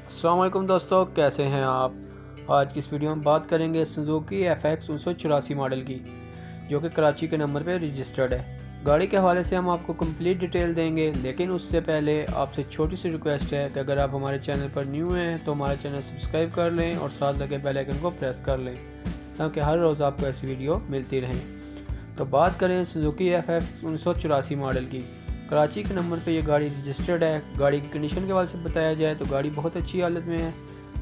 अस्सलाम वालेकुम दोस्तों, कैसे हैं आप। आज की इस वीडियो में बात करेंगे सुजुकी FX 1984 मॉडल की, जो कि कराची के नंबर पे रजिस्टर्ड है। गाड़ी के हवाले से हम आपको कंप्लीट डिटेल देंगे, लेकिन उससे पहले आपसे छोटी सी रिक्वेस्ट है कि अगर आप हमारे चैनल पर न्यू हैं तो हमारा चैनल सब्सक्राइब कर लें और साथ लगे बेल आइकन को प्रेस कर लें ताकि हर रोज़ आपको ऐसी वीडियो मिलती रहें। तो बात करें सुजुकी FX 1984 मॉडल की। कराची के नंबर पे ये गाड़ी रजिस्टर्ड है। गाड़ी की कंडीशन के हवाले से बताया जाए तो गाड़ी बहुत अच्छी हालत में है।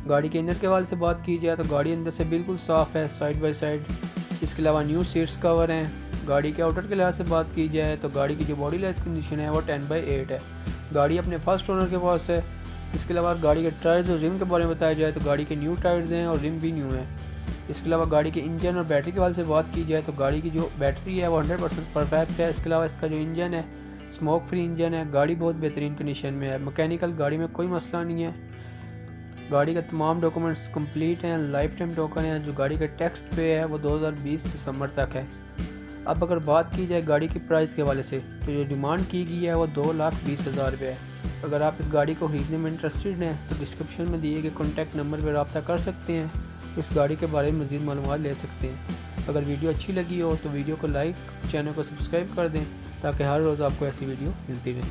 गाड़ी के इंजन के हवाले से बात की जाए तो गाड़ी अंदर से बिल्कुल साफ़ है, साइड बाय साइड। इसके अलावा न्यू सीट्स कवर हैं। गाड़ी के आउटर के लिहाज से बात की जाए तो गाड़ी की जो बॉडी लेस कंडीशन है वो 10/8 है। गाड़ी अपने फर्स्ट ओनर के पास है। इसके अलावा गाड़ी के टायर्स और रिम के बारे में बताया जाए तो गाड़ी के न्यू टायर्स हैं और रिम भी न्यू है। इसके अलावा गाड़ी के इंजन और बैटरी के हवाले से बात की जाए तो गाड़ी की जो बैटरी है वो 100% परफेक्ट है। इसके अलावा इसका जो इंजन है स्मोक फ्री इंजन है। गाड़ी बहुत बेहतरीन कंडीशन में है। मैकेनिकल गाड़ी में कोई मसला नहीं है। गाड़ी का तमाम डॉक्यूमेंट्स कंप्लीट हैं। लाइफ टाइम टोकन है। जो गाड़ी का टैक्स पे है वो 2020 दिसंबर तक है। अब अगर बात की जाए गाड़ी की प्राइस के हवाले से तो जो डिमांड की गई है वो 2,20,000 रुपये है। अगर आप इस गाड़ी को खरीदने में इंटरेस्टेड हैं तो डिस्क्रिप्शन में दिए गए कॉन्टैक्ट नंबर पर रब्ता कर सकते हैं। इस गाड़ी के बारे में मज़ीद मालूमात ले सकते हैं। अगर वीडियो अच्छी लगी हो तो वीडियो को लाइक, चैनल को सब्सक्राइब कर दें ताकि हर रोज़ आपको ऐसी वीडियो मिलती रहे।